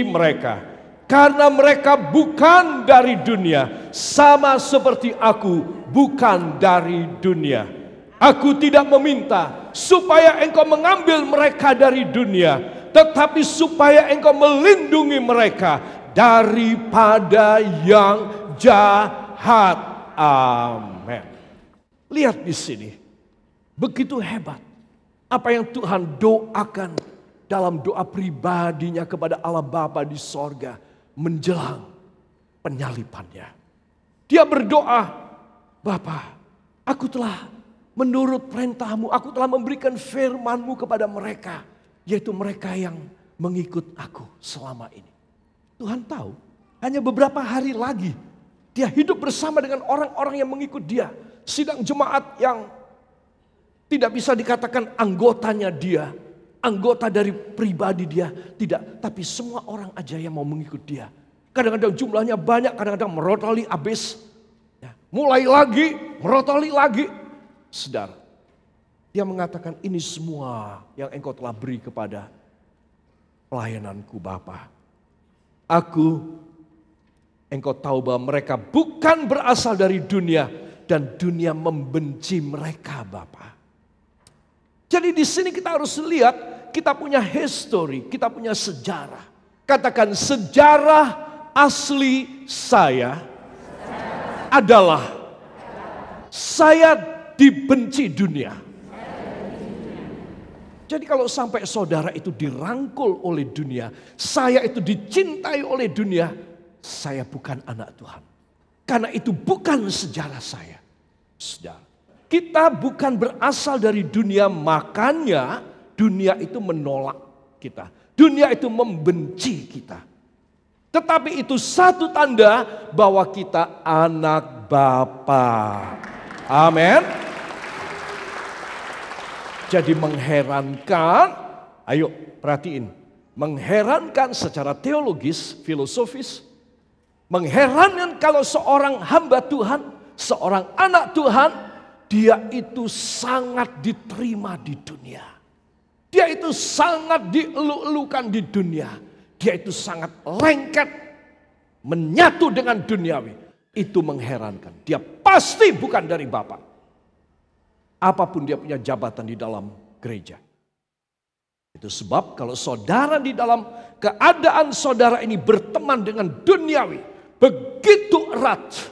mereka. Karena mereka bukan dari dunia, sama seperti aku bukan dari dunia. Aku tidak meminta supaya engkau mengambil mereka dari dunia, tetapi supaya engkau melindungi mereka daripada yang jahat. Amin. Lihat di sini, begitu hebat apa yang Tuhan doakan dalam doa pribadinya kepada Allah Bapa di sorga menjelang penyalipannya. Dia berdoa, Bapa, aku telah menurut perintahmu, aku telah memberikan firmanmu kepada mereka, yaitu mereka yang mengikut aku selama ini. Tuhan tahu, hanya beberapa hari lagi dia hidup bersama dengan orang-orang yang mengikut dia. Sidang jemaat yang tidak bisa dikatakan anggotanya dia, anggota dari pribadi dia, tidak. Tapi semua orang aja yang mau mengikut dia. Kadang-kadang jumlahnya banyak, kadang-kadang merotoli habis. Ya, mulai lagi, merotoli lagi. Saudara, dia mengatakan ini semua yang engkau telah beri kepada pelayananku Bapa. Engkau tahu bahwa mereka bukan berasal dari dunia dan dunia membenci mereka Bapa. Jadi di sini kita harus lihat, kita punya history, kita punya sejarah. Katakan sejarah asli saya adalah saya dibenci dunia. Jadi kalau sampai saudara itu dirangkul oleh dunia, saya itu dicintai oleh dunia, saya bukan anak Tuhan. Karena itu bukan sejarah saya. Saudara, kita bukan berasal dari dunia, makanya dunia itu menolak kita. Dunia itu membenci kita. Tetapi itu satu tanda bahwa kita anak Bapa. Amin. Jadi mengherankan, ayo perhatiin. Mengherankan secara teologis, filosofis. Mengherankan kalau seorang hamba Tuhan, seorang anak Tuhan, dia itu sangat diterima di dunia. Dia itu sangat dielu-elukan di dunia. Dia itu sangat lengket, menyatu dengan duniawi. Itu mengherankan. Dia pasti bukan dari Bapa. Apapun dia punya jabatan di dalam gereja. Itu sebab kalau saudara di dalam keadaan saudara ini berteman dengan duniawi, begitu erat,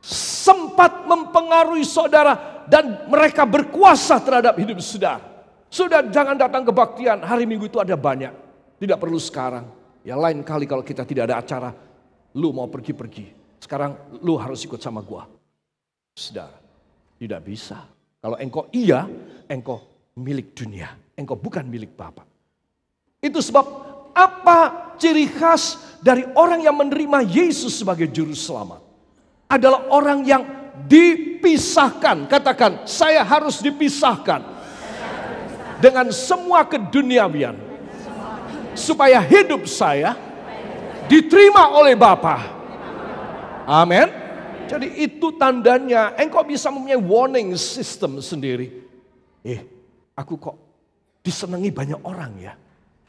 sempat mempengaruhi saudara dan mereka berkuasa terhadap hidup saudara. Sudah jangan datang kebaktian, hari Minggu itu ada banyak. Tidak perlu sekarang. Ya lain kali kalau kita tidak ada acara, lu mau pergi-pergi. Sekarang lu harus ikut sama gua. Saudara, tidak bisa. Kalau engkau iya, engkau milik dunia. Engkau bukan milik Bapa. Itu sebab apa ciri khas dari orang yang menerima Yesus sebagai juru selamat? Adalah orang yang dipisahkan. Katakan, saya harus dipisahkan dengan semua keduniawian. Supaya hidup saya diterima oleh Bapa. Amin. Jadi itu tandanya engkau bisa mempunyai warning system sendiri. Aku kok disenangi banyak orang ya.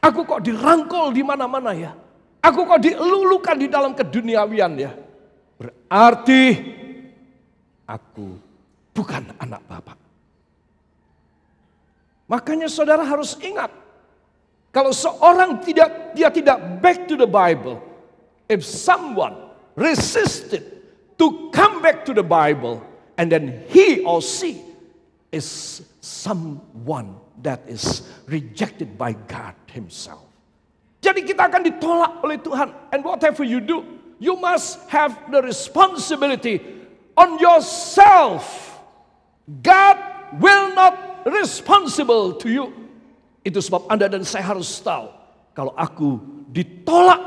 Aku kok dirangkul di mana-mana ya. Aku kok dilulukan di dalam keduniawian ya. Berarti aku bukan anak Bapa. Makanya saudara harus ingat. Kalau seorang dia tidak back to the Bible. If someone resisted to come back to the Bible, and then he or she is someone that is rejected by God himself. Jadi kita akan ditolak oleh Tuhan. And whatever you do, you must have the responsibility on yourself. God will not responsible to you. Itu sebab Anda dan saya harus tahu, kalau aku ditolak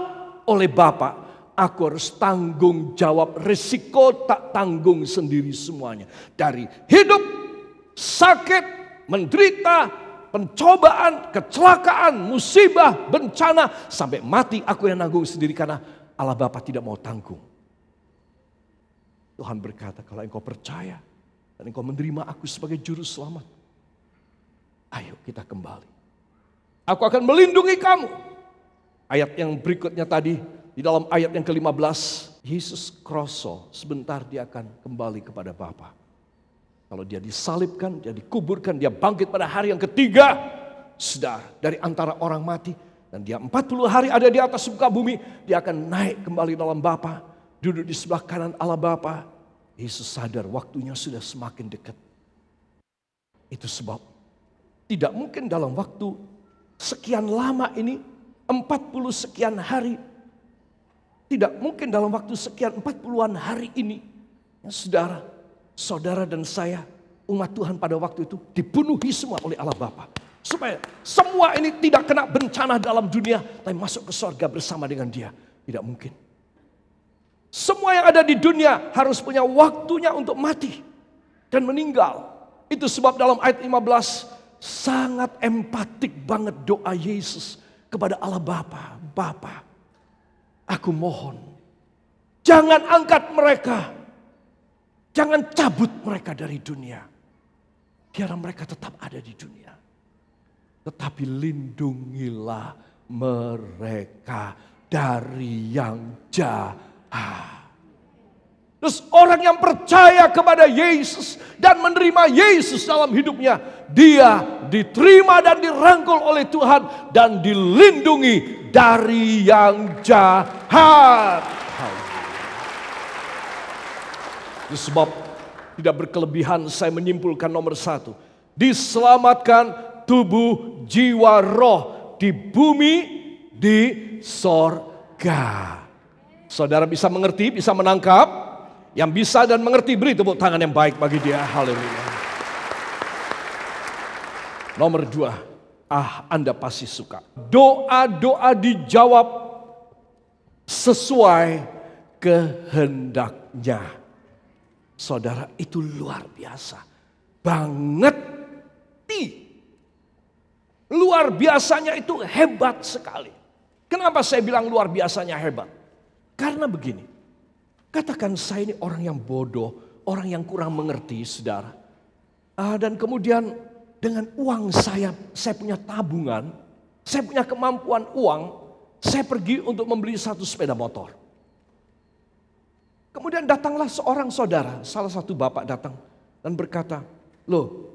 oleh Bapa, aku harus tanggung jawab risiko tak tanggung sendiri semuanya. Dari hidup, sakit, menderita, pencobaan, kecelakaan, musibah, bencana, sampai mati aku yang nanggung sendiri karena Allah Bapa tidak mau tanggung. Tuhan berkata, kalau engkau percaya dan engkau menerima aku sebagai juru selamat, ayo kita kembali. Aku akan melindungi kamu. Ayat yang berikutnya tadi, di dalam ayat yang ke-15, Yesus kroso, sebentar dia akan kembali kepada Bapa. Kalau dia disalibkan, dia dikuburkan, dia bangkit pada hari yang ketiga, sudah dari antara orang mati. Dan dia 40 hari ada di atas muka bumi, dia akan naik kembali dalam Bapa, duduk di sebelah kanan Allah Bapa. Yesus sadar waktunya sudah semakin dekat. Itu sebab tidak mungkin dalam waktu sekian lama ini, 40 sekian hari, tidak mungkin dalam waktu sekian 40-an hari ini, ya saudara dan saya, umat Tuhan pada waktu itu dibunuhi semua oleh Allah Bapa. Supaya semua ini tidak kena bencana dalam dunia, tapi masuk ke surga bersama dengan Dia. Tidak mungkin. Semua yang ada di dunia harus punya waktunya untuk mati dan meninggal. Itu sebab dalam ayat 15 sangat empatik banget doa Yesus kepada Allah Bapa. Bapa, aku mohon, jangan angkat mereka. Jangan cabut mereka dari dunia. Biar mereka tetap ada di dunia. Tetapi lindungilah mereka dari yang jahat. Terus orang yang percaya kepada Yesus dan menerima Yesus dalam hidupnya, dia diterima dan dirangkul oleh Tuhan dan dilindungi dari yang jahat. Itu sebab tidak berkelebihan saya menyimpulkan nomor 1. Diselamatkan tubuh, jiwa, roh di bumi, di sorga. Saudara bisa mengerti, bisa menangkap? Yang bisa dan mengerti beri tepuk tangan yang baik bagi dia. Haleluya. Nomor 2. Anda pasti suka. Doa-doa dijawab sesuai kehendaknya. Saudara, itu luar biasa. Banget. Luar biasanya itu hebat sekali. Kenapa saya bilang luar biasanya hebat? Karena begini. Katakan saya ini orang yang bodoh, orang yang kurang mengerti, saudara. Dan kemudian dengan uang saya punya tabungan, saya punya kemampuan uang, saya pergi untuk membeli satu sepeda motor. Kemudian datanglah seorang saudara, salah satu bapak datang dan berkata, "Loh,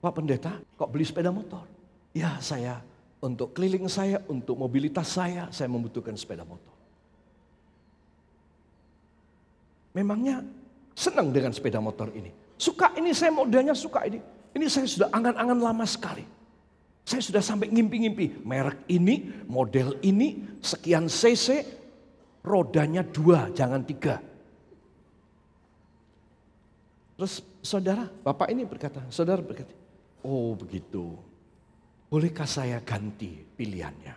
Pak Pendeta, kok beli sepeda motor?" "Ya, saya untuk keliling saya, untuk mobilitas saya membutuhkan sepeda motor." Memangnya senang dengan sepeda motor ini? Suka ini, saya modelnya suka ini. Ini saya sudah angan-angan lama sekali. Saya sudah sampai ngimpi-ngimpi. Merek ini, model ini, sekian cc, rodanya 2, jangan 3. Terus saudara, bapak ini berkata, "Oh begitu. Bolehkah saya ganti pilihannya?"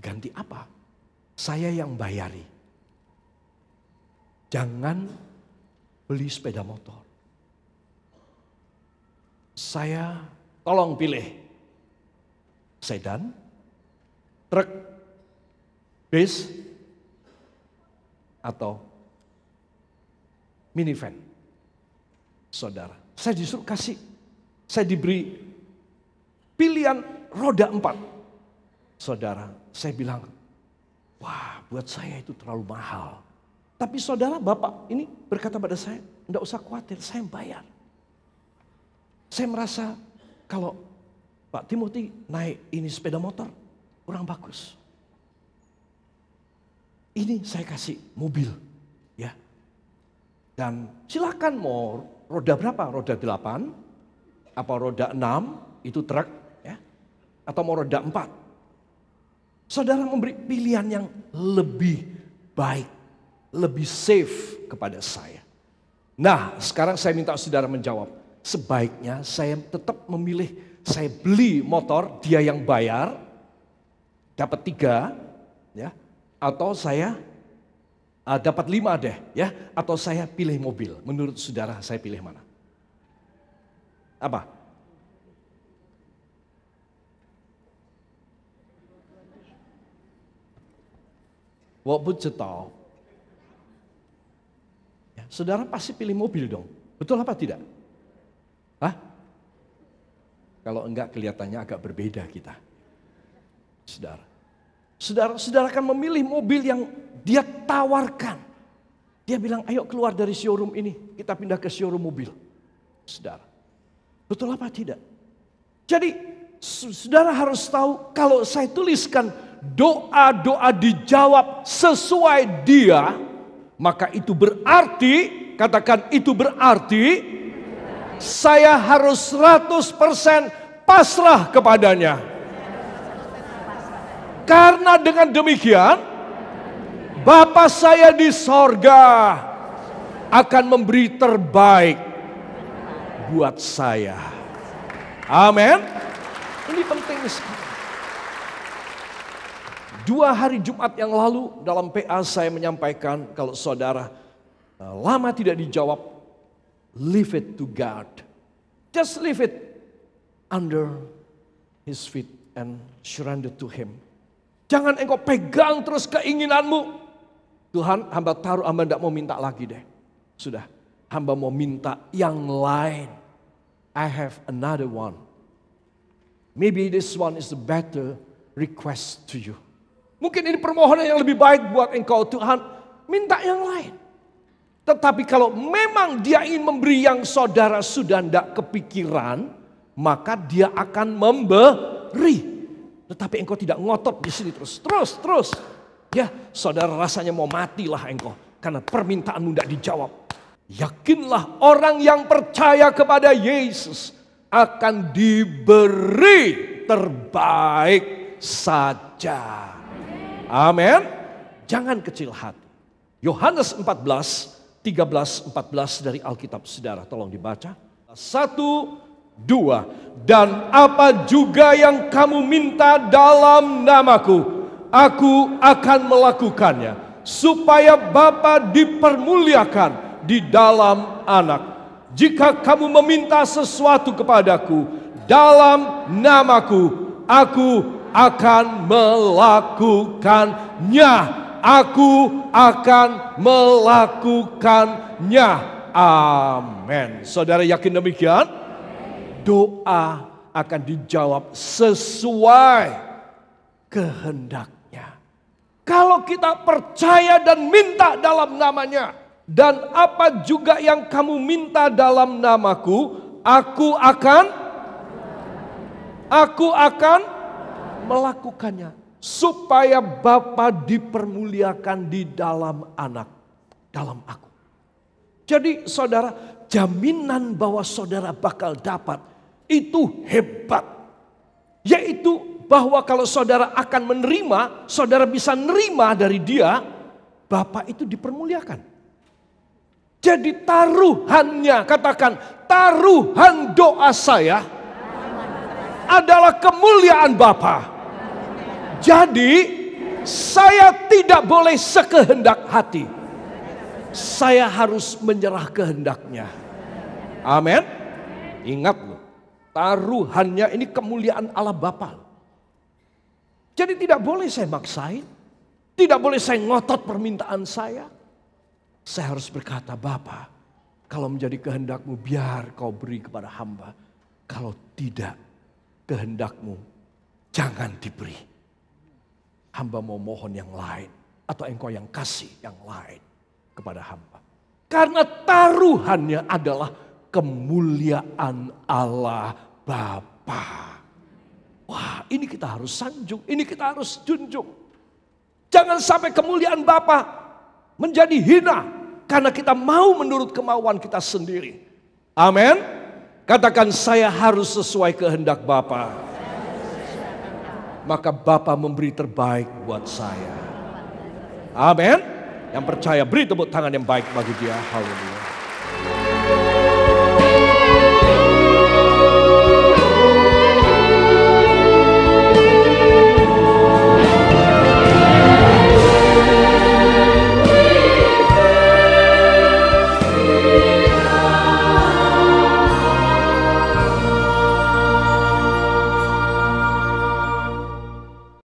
"Ganti apa?" "Saya yang bayari. Jangan beli sepeda motor. Saya tolong pilih sedan, truk, bis, atau minivan." Saudara, saya disuruh saya diberi pilihan roda 4. Saudara, saya bilang, wah, buat saya itu terlalu mahal. Tapi saudara, bapak ini berkata pada saya, "Enggak usah khawatir, saya bayar." Saya merasa kalau Pak Timothy naik ini sepeda motor kurang bagus. Ini saya kasih mobil, ya. Dan silakan mau roda berapa? Roda 8, apa roda 6, itu truk, ya. Atau mau roda 4. Saudara memberi pilihan yang lebih baik, lebih safe kepada saya. Nah, sekarang saya minta saudara menjawab. Sebaiknya saya tetap memilih, saya beli motor, dia yang bayar, dapat 3, ya. Atau saya dapat 5 deh, ya. Atau saya pilih mobil. Menurut saudara saya pilih mana? Apa? Ya, saudara pasti pilih mobil dong. Betul apa tidak? Hah? Kalau enggak kelihatannya agak berbeda kita. Saudara. Saudara akan memilih mobil yang dia tawarkan. Dia bilang, ayo keluar dari showroom ini, kita pindah ke showroom mobil. Saudara, betul apa tidak? Jadi saudara harus tahu, kalau saya tuliskan doa-doa dijawab sesuai dia, maka itu berarti, katakan itu berarti, saya harus 100% pasrah kepadanya. Karena dengan demikian, Bapa saya di sorga akan memberi terbaik buat saya. Amin. Ini penting sekali. 2 hari Jumat yang lalu dalam PA saya menyampaikan, kalau saudara lama tidak dijawab, leave it to God. Just leave it under His feet and surrender to Him. Jangan engkau pegang terus keinginanmu. Tuhan, hamba taruh, hamba tidak mau minta lagi deh. Sudah, hamba mau minta yang lain. I have another one. Maybe this one is a better request to you. Mungkin ini permohonan yang lebih baik buat engkau, Tuhan. Minta yang lain. Tetapi kalau memang dia ingin memberi yang saudara sudah tidak kepikiran, maka dia akan memberi. Tetapi engkau tidak ngotot di sini terus. Ya, saudara rasanya mau matilah engkau karena permintaanmu tidak dijawab. Yakinlah orang yang percaya kepada Yesus akan diberi terbaik saja. Amin. Jangan kecil hati. Yohanes 14, 13, 14 dari Alkitab saudara, tolong dibaca. 1, 2. Dan apa juga yang kamu minta dalam namaku, aku akan melakukannya, supaya Bapa dipermuliakan di dalam Anak. Jika kamu meminta sesuatu kepadaku dalam namaku, aku akan melakukannya. Aku akan melakukannya. Amin. Saudara yakin demikian? Doa akan dijawab sesuai kehendaknya. Kalau kita percaya dan minta dalam namanya, dan apa juga yang kamu minta dalam namaku, aku akan melakukannya, supaya Bapa dipermuliakan di dalam Anak, dalam aku. Jadi saudara, jaminan bahwa saudara bakal dapat itu hebat. Yaitu bahwa kalau saudara akan menerima, saudara bisa nerima dari dia, Bapa itu dipermuliakan. Jadi taruhannya, katakan taruhan doa saya adalah kemuliaan Bapa. Jadi saya tidak boleh sekehendak hati. Saya harus menyerah kehendaknya. Amin. Ingat loh, taruhannya ini kemuliaan Allah Bapa. Jadi tidak boleh saya maksain. Tidak boleh saya ngotot permintaan saya. Saya harus berkata, Bapa, kalau menjadi kehendakmu biar kau beri kepada hamba. Kalau tidak kehendakmu, jangan diberi. Hamba mau mohon yang lain. Atau engkau yang kasih yang lain kepada hamba. Karena taruhannya adalah kemuliaan Allah Bapa. Wah, ini kita harus sanjung, ini kita harus junjung. Jangan sampai kemuliaan Bapa menjadi hina karena kita mau menurut kemauan kita sendiri. Amin. Katakan, saya harus sesuai kehendak Bapa. Maka Bapa memberi terbaik buat saya. Amin. Yang percaya beri tepuk tangan yang baik bagi dia. Haleluya.